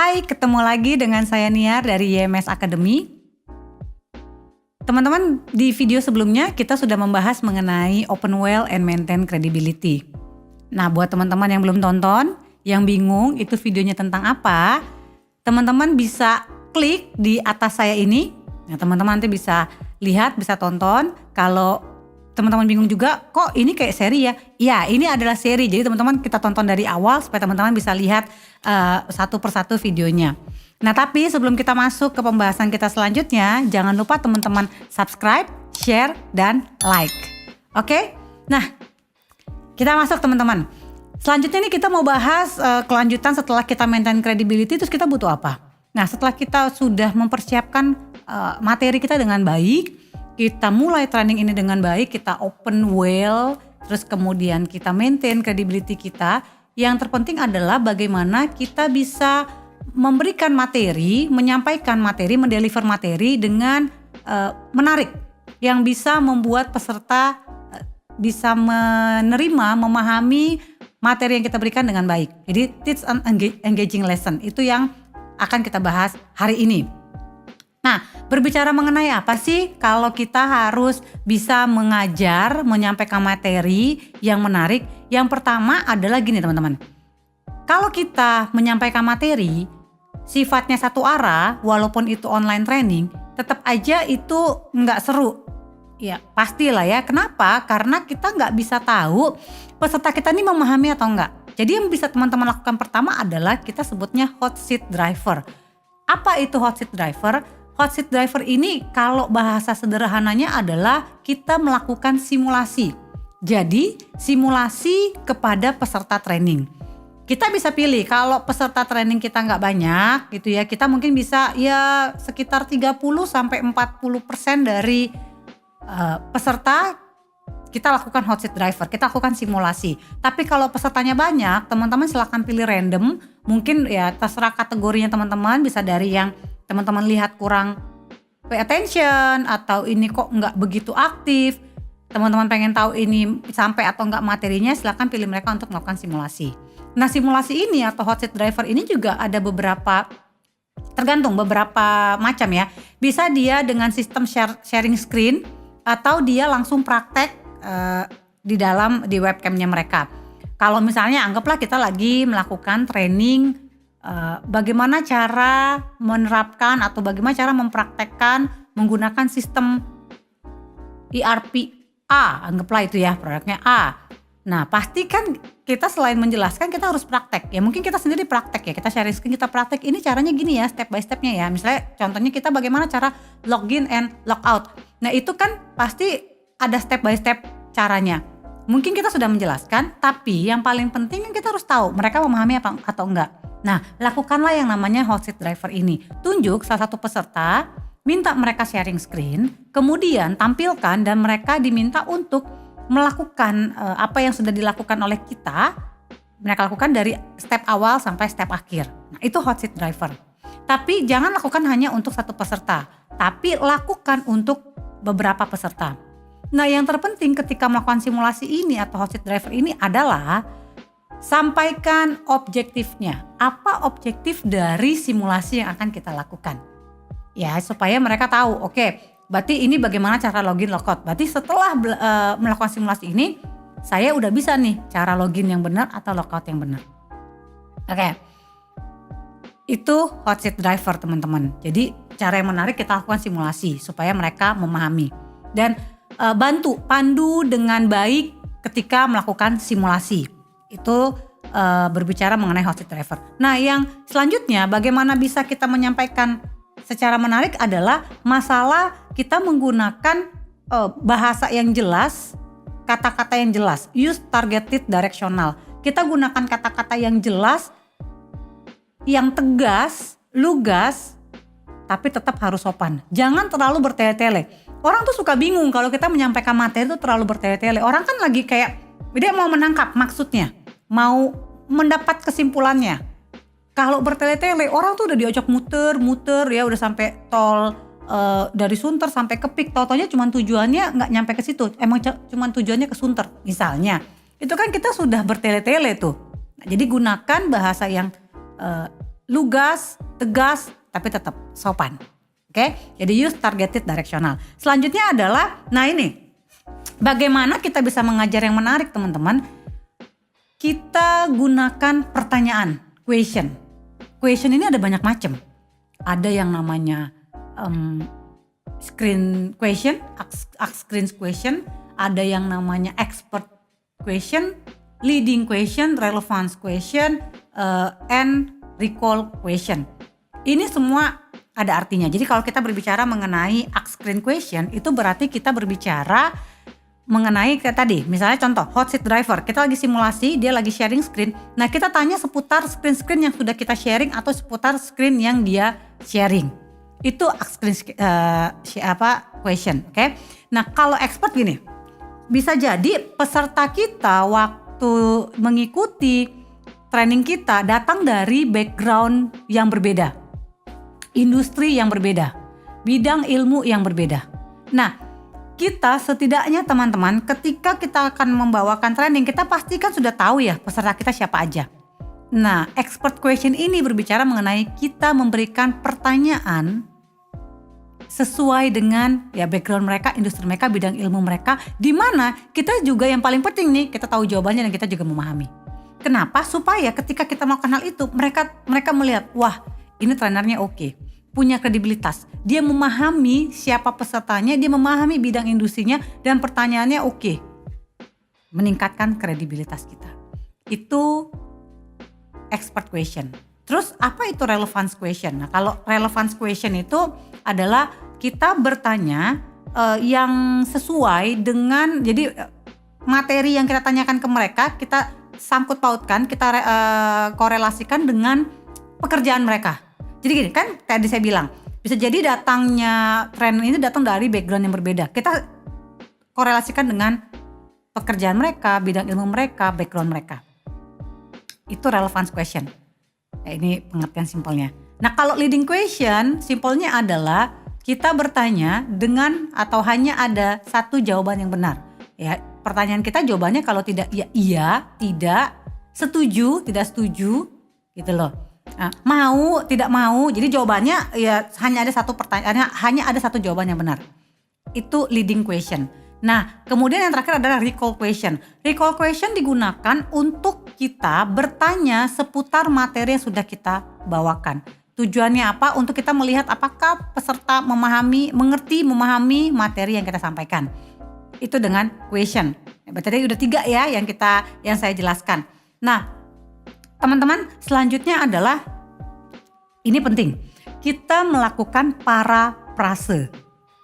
Hai, ketemu lagi dengan saya Niar dari YMS Academy. Teman-teman, di video sebelumnya kita sudah membahas mengenai open well and maintain credibility. Nah, buat teman-teman yang belum tonton, yang bingung itu videonya tentang apa, teman-teman bisa klik di atas saya ini. Nah, teman-teman nanti bisa lihat, bisa tonton. Kalau teman-teman bingung juga, kok ini kayak seri ya? Ya, ini adalah seri. Jadi teman-teman kita tonton dari awal supaya teman-teman bisa lihat satu persatu videonya. Nah, tapi sebelum kita masuk ke pembahasan kita selanjutnya, jangan lupa teman-teman subscribe, share, dan like. Oke? Nah, kita masuk teman-teman. Selanjutnya nih kita mau bahas kelanjutan setelah kita maintain credibility, terus kita butuh apa? Nah, setelah kita sudah mempersiapkan materi kita dengan baik, kita mulai training ini dengan baik, kita open well, terus kemudian kita maintain credibility kita. Yang terpenting adalah bagaimana kita bisa memberikan materi, menyampaikan materi, mendeliver materi dengan menarik, yang bisa membuat peserta bisa menerima, memahami materi yang kita berikan dengan baik. Jadi teach and engaging lesson itu yang akan kita bahas hari ini. Nah, berbicara mengenai apa sih kalau kita harus bisa mengajar, menyampaikan materi yang menarik? Yang pertama adalah gini teman-teman. Kalau kita menyampaikan materi sifatnya satu arah, walaupun itu online training, tetap aja itu nggak seru. Ya pastilah ya, kenapa? Karena kita nggak bisa tahu peserta kita ini memahami atau enggak. Jadi yang bisa teman-teman lakukan pertama adalah kita sebutnya hot seat driver. Apa itu hot seat driver? Hot seat driver ini kalau bahasa sederhananya adalah kita melakukan simulasi. Jadi simulasi kepada peserta training. Kita bisa pilih kalau peserta training kita nggak banyak gitu ya, kita mungkin bisa ya sekitar 30-40% dari peserta kita lakukan hot seat driver, kita lakukan simulasi. Tapi kalau pesertanya banyak, teman-teman silakan pilih random. Mungkin ya terserah kategorinya teman-teman, bisa dari yang teman-teman lihat kurang pay attention atau ini kok nggak begitu aktif. Teman-teman pengen tahu ini sampai atau nggak materinya, silakan pilih mereka untuk melakukan simulasi. Nah, simulasi ini atau hot seat driver ini juga ada beberapa, tergantung beberapa macam ya. Bisa dia dengan sistem sharing screen atau dia langsung praktek di webcamnya mereka. Kalau misalnya anggaplah kita lagi melakukan training bagaimana cara menerapkan atau bagaimana cara mempraktekkan menggunakan sistem ERP A, anggaplah itu ya produknya A. Nah pasti kan kita selain menjelaskan kita harus praktek ya, mungkin kita sendiri praktek ya, kita sharing screen, kita praktek ini caranya gini ya, step by stepnya ya. Misalnya contohnya kita bagaimana cara login and logout. Nah itu kan pasti ada step by step caranya. Mungkin kita sudah menjelaskan, tapi yang paling penting kan kita harus tahu mereka memahami apa atau enggak. Nah, lakukanlah yang namanya hot seat driver ini. Tunjuk salah satu peserta, minta mereka sharing screen, kemudian tampilkan dan mereka diminta untuk melakukan apa yang sudah dilakukan oleh kita. Mereka lakukan dari step awal sampai step akhir. Nah, itu hot seat driver. Tapi jangan lakukan hanya untuk satu peserta, tapi lakukan untuk beberapa peserta. Nah, yang terpenting ketika melakukan simulasi ini atau hot seat driver ini adalah sampaikan objektifnya. Apa objektif dari simulasi yang akan kita lakukan? Ya, supaya mereka tahu, oke, berarti ini bagaimana cara login logout. Berarti setelah melakukan simulasi ini, saya udah bisa nih cara login yang benar atau logout yang benar. Oke. Itu hot seat driver teman-teman. Jadi cara yang menarik kita lakukan simulasi supaya mereka memahami. Dan pandu dengan baik ketika melakukan simulasi. Itu berbicara mengenai hot seat driver. Nah yang selanjutnya bagaimana bisa kita menyampaikan secara menarik adalah masalah kita menggunakan bahasa yang jelas, kata-kata yang jelas, use targeted directional. Kita gunakan kata-kata yang jelas, yang tegas, lugas, tapi tetap harus sopan. Jangan terlalu bertele-tele. Orang tuh suka bingung kalau kita menyampaikan materi itu terlalu bertele-tele. Orang kan lagi kayak dia mau menangkap maksudnya, mau mendapat kesimpulannya. Kalau bertele-tele orang tuh udah diajak muter ya, udah sampai tol dari Sunter sampai ke Pik, tau-taunya cuma tujuannya nggak nyampe ke situ, emang cuma tujuannya ke Sunter misalnya. Itu kan kita sudah bertele-tele tuh. Nah, jadi gunakan bahasa yang lugas, tegas, tapi tetap sopan. Oke, jadi use targeted directional. Selanjutnya adalah, nah ini, bagaimana kita bisa mengajar yang menarik teman-teman? Kita gunakan pertanyaan, question. Question ini ada banyak macam. Ada yang namanya screen question, ask screen question, ada yang namanya expert question, leading question, relevance question, and recall question. Ini semua ada artinya. Jadi kalau kita berbicara mengenai ask screen question, itu berarti kita berbicara mengenai kayak tadi, misalnya contoh hot seat driver, kita lagi simulasi, dia lagi sharing screen. Nah kita tanya seputar screen-screen yang sudah kita sharing atau seputar screen yang dia sharing. Itu ask screen question, oke? Nah kalau expert gini, bisa jadi peserta kita waktu mengikuti training kita datang dari background yang berbeda, industri yang berbeda, bidang ilmu yang berbeda. Nah, kita setidaknya teman-teman ketika kita akan membawakan training, kita pastikan sudah tahu ya peserta kita siapa aja. Nah, expert question ini berbicara mengenai kita memberikan pertanyaan sesuai dengan ya background mereka, industri mereka, bidang ilmu mereka, di mana kita juga yang paling penting nih, kita tahu jawabannya dan kita juga memahami. Kenapa? Supaya ketika kita melakukan hal itu, mereka melihat, wah ini trainernya oke, punya kredibilitas. Dia memahami siapa pesertanya, dia memahami bidang industrinya, dan pertanyaannya oke. Meningkatkan kredibilitas kita. Itu expert question. Terus apa itu relevance question? Nah kalau relevance question itu adalah kita bertanya yang sesuai dengan, jadi materi yang kita tanyakan ke mereka, kita sangkut pautkan, kita korelasikan dengan pekerjaan mereka. Jadi gini kan tadi saya bilang, bisa jadi datangnya trainer ini datang dari background yang berbeda. Kita korelasikan dengan pekerjaan mereka, bidang ilmu mereka, background mereka. Itu relevance question. Nah, ini pengertian simpelnya. Nah kalau leading question, simpelnya adalah kita bertanya dengan atau hanya ada satu jawaban yang benar. Ya, pertanyaan kita jawabannya kalau tidak ya iya, tidak, setuju, tidak setuju, gitu loh. Nah, mau, tidak mau. Jadi jawabannya ya hanya ada satu pertanyaan, hanya ada satu jawaban yang benar. Itu leading question. Nah, kemudian yang terakhir adalah recall question. Recall question digunakan untuk kita bertanya seputar materi yang sudah kita bawakan. Tujuannya apa? Untuk kita melihat apakah peserta mengerti, memahami materi yang kita sampaikan. Itu dengan question. Berarti udah 3 ya yang saya jelaskan. Nah, teman-teman, selanjutnya adalah ini penting. Kita melakukan parafrase.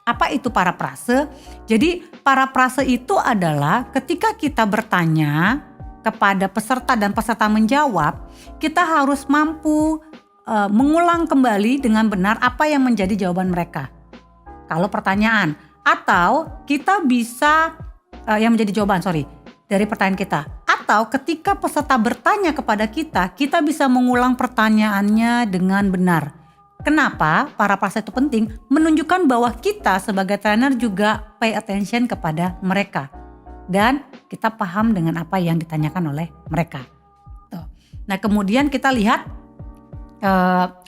Apa itu parafrase? Jadi parafrase itu adalah ketika kita bertanya kepada peserta dan peserta menjawab, kita harus mampu mengulang kembali dengan benar apa yang menjadi jawaban mereka. Kalau pertanyaan, atau kita bisa yang menjadi jawaban dari pertanyaan kita. Atau ketika peserta bertanya kepada kita, kita bisa mengulang pertanyaannya dengan benar. Kenapa parafrase itu penting? Menunjukkan bahwa kita sebagai trainer juga pay attention kepada mereka. Dan kita paham dengan apa yang ditanyakan oleh mereka. Tuh. Nah kemudian kita lihat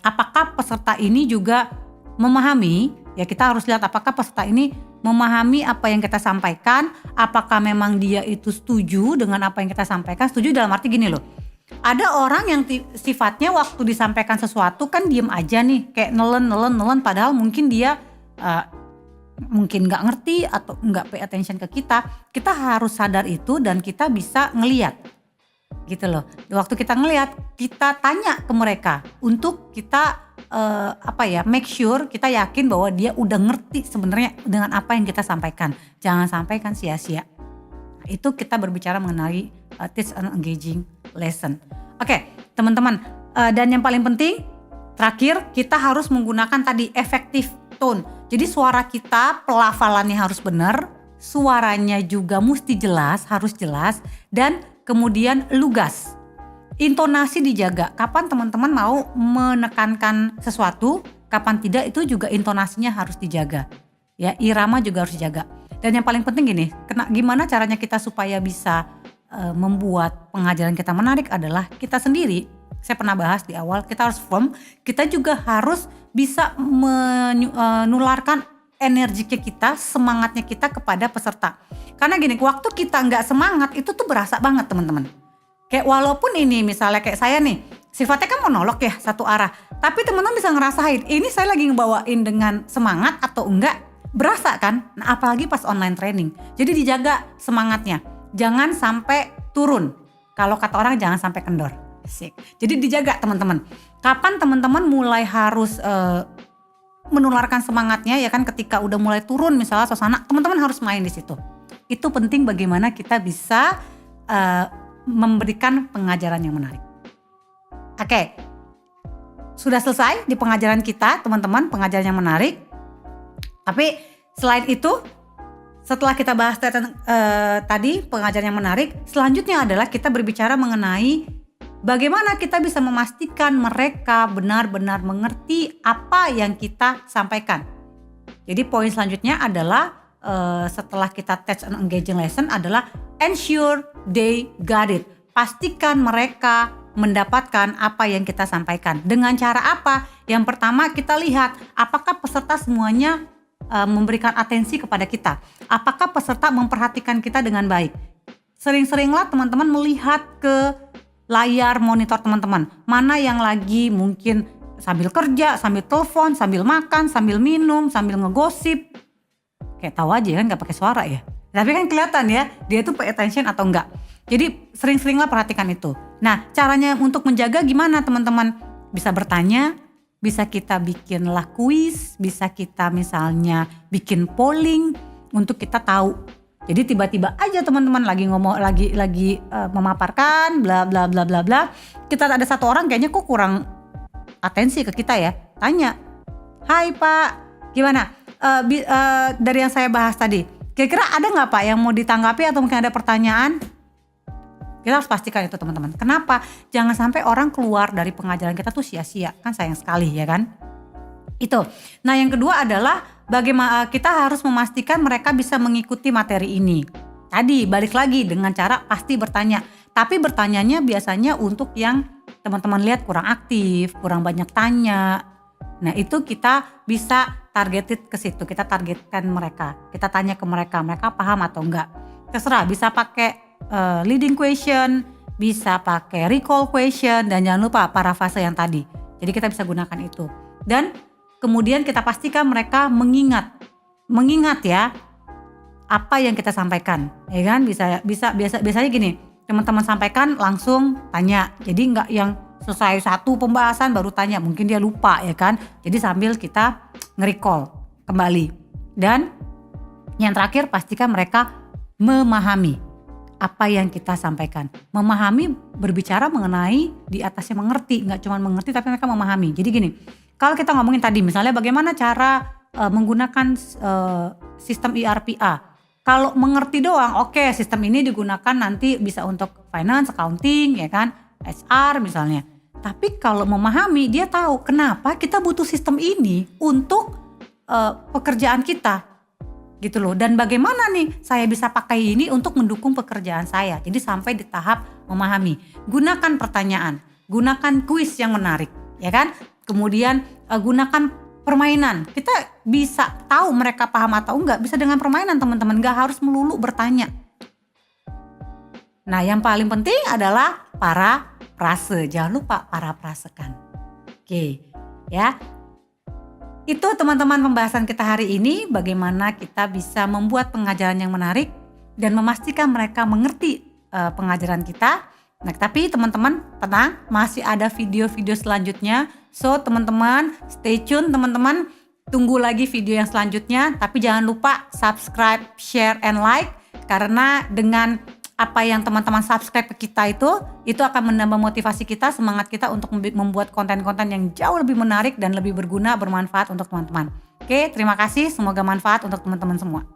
apakah peserta ini juga memahami, ya kita harus lihat apakah peserta ini memahami apa yang kita sampaikan, apakah memang dia itu setuju dengan apa yang kita sampaikan. Setuju dalam arti gini loh, ada orang yang sifatnya waktu disampaikan sesuatu kan diem aja nih, kayak nelen padahal mungkin dia mungkin gak ngerti atau gak pay attention ke kita. Kita harus sadar itu dan kita bisa ngeliat gitu loh. Waktu kita ngeliat, kita tanya ke mereka untuk kita make sure, kita yakin bahwa dia udah ngerti sebenarnya dengan apa yang kita sampaikan. Jangan sampaikan sia-sia. Itu kita berbicara mengenai teach and engaging lesson. Oke, teman-teman, dan yang paling penting terakhir kita harus menggunakan tadi effective tone. Jadi suara kita pelafalannya harus benar, suaranya juga mesti jelas, harus jelas, dan kemudian lugas. Intonasi dijaga. Kapan teman-teman mau menekankan sesuatu, kapan tidak, itu juga intonasinya harus dijaga. Ya, irama juga harus dijaga. Dan yang paling penting gini, gimana caranya kita supaya bisa membuat pengajaran kita menarik adalah kita sendiri saya pernah bahas di awal, kita harus firm, kita juga harus bisa menularkan energi kita, semangatnya kita kepada peserta. Karena gini, waktu kita nggak semangat itu tuh berasa banget teman-teman. Kayak walaupun ini misalnya kayak saya nih, sifatnya kan monolog ya satu arah. Tapi teman-teman bisa ngerasain, ini saya lagi ngebawain dengan semangat atau enggak, berasa kan? Nah apalagi pas online training. Jadi dijaga semangatnya, jangan sampai turun. Kalau kata orang jangan sampai kendor. Asik. Jadi dijaga teman-teman. Kapan teman-teman mulai harus menularkan semangatnya ya kan, ketika udah mulai turun misalnya suasana, teman-teman harus main di situ. Itu penting bagaimana kita bisa memberikan pengajaran yang menarik. Oke, sudah selesai di pengajaran kita teman-teman, pengajaran yang menarik. Tapi selain itu, setelah kita bahas tadi pengajaran yang menarik, selanjutnya adalah kita berbicara mengenai bagaimana kita bisa memastikan mereka benar-benar mengerti apa yang kita sampaikan. Jadi poin selanjutnya adalah setelah kita teach and engaging lesson adalah ensure they got it. Pastikan mereka mendapatkan apa yang kita sampaikan. Dengan cara apa? Yang pertama kita lihat apakah peserta semuanya memberikan atensi kepada kita. Apakah peserta memperhatikan kita dengan baik? Sering-seringlah teman-teman melihat ke layar monitor teman-teman, mana yang lagi mungkin sambil kerja, sambil telepon, sambil makan, sambil minum, sambil ngegosip. Kayak tahu aja kan gak pakai suara ya. Tapi kan kelihatan ya, dia tuh pay attention atau enggak. Jadi sering-seringlah perhatikan itu. Nah caranya untuk menjaga gimana teman-teman? Bisa bertanya, bisa kita bikinlah kuis, bisa kita misalnya bikin polling untuk kita tahu. Jadi tiba-tiba aja teman-teman lagi ngomong lagi memaparkan bla bla bla bla bla. Kita ada satu orang kayaknya kok kurang atensi ke kita ya. Tanya, "Hai Pak, gimana? Dari yang saya bahas tadi, kira-kira ada nggak Pak yang mau ditanggapi atau mungkin ada pertanyaan?" Kita harus pastikan itu teman-teman. Kenapa? Jangan sampai orang keluar dari pengajaran kita tuh sia-sia, kan sayang sekali ya kan? Itu. Nah yang kedua adalah bagaimana kita harus memastikan mereka bisa mengikuti materi ini. Tadi balik lagi dengan cara pasti bertanya. Tapi bertanyanya biasanya untuk yang teman-teman lihat kurang aktif, kurang banyak tanya. Nah itu kita bisa targeted ke situ, kita targetkan mereka. Kita tanya ke mereka, mereka paham atau enggak. Terserah, bisa pakai leading question, bisa pakai recall question, dan jangan lupa parafrase yang tadi. Jadi kita bisa gunakan itu. Dan kemudian kita pastikan mereka mengingat ya apa yang kita sampaikan, ya kan? Biasanya gini, teman-teman sampaikan langsung tanya. Jadi nggak yang selesai satu pembahasan baru tanya, mungkin dia lupa ya kan? Jadi sambil kita nge-recall kembali. Dan yang terakhir pastikan mereka memahami apa yang kita sampaikan. Memahami berbicara mengenai di atasnya mengerti, nggak cuma mengerti tapi mereka memahami. Jadi gini. Kalau kita ngomongin tadi misalnya bagaimana cara menggunakan sistem ERPA. Kalau mengerti doang, oke, sistem ini digunakan nanti bisa untuk finance, accounting, ya kan, HR misalnya. Tapi kalau memahami, dia tahu kenapa kita butuh sistem ini untuk pekerjaan kita, gitu loh. Dan bagaimana nih saya bisa pakai ini untuk mendukung pekerjaan saya. Jadi sampai di tahap memahami. Gunakan pertanyaan, gunakan kuis yang menarik, ya kan. Kemudian gunakan permainan. Kita bisa tahu mereka paham atau enggak bisa dengan permainan teman-teman. Enggak harus melulu bertanya. Nah yang paling penting adalah parafrase. Jangan lupa parafrasekan. Oke ya. Itu teman-teman pembahasan kita hari ini. Bagaimana kita bisa membuat pengajaran yang menarik dan memastikan mereka mengerti pengajaran kita. Nah tapi teman-teman tenang, masih ada video-video selanjutnya. So teman-teman stay tune teman-teman, tunggu lagi video yang selanjutnya. Tapi jangan lupa subscribe, share, and like. Karena dengan apa yang teman-teman subscribe ke kita itu akan menambah motivasi kita, semangat kita untuk membuat konten-konten yang jauh lebih menarik dan lebih berguna, bermanfaat untuk teman-teman. Oke, terima kasih, semoga manfaat untuk teman-teman semua.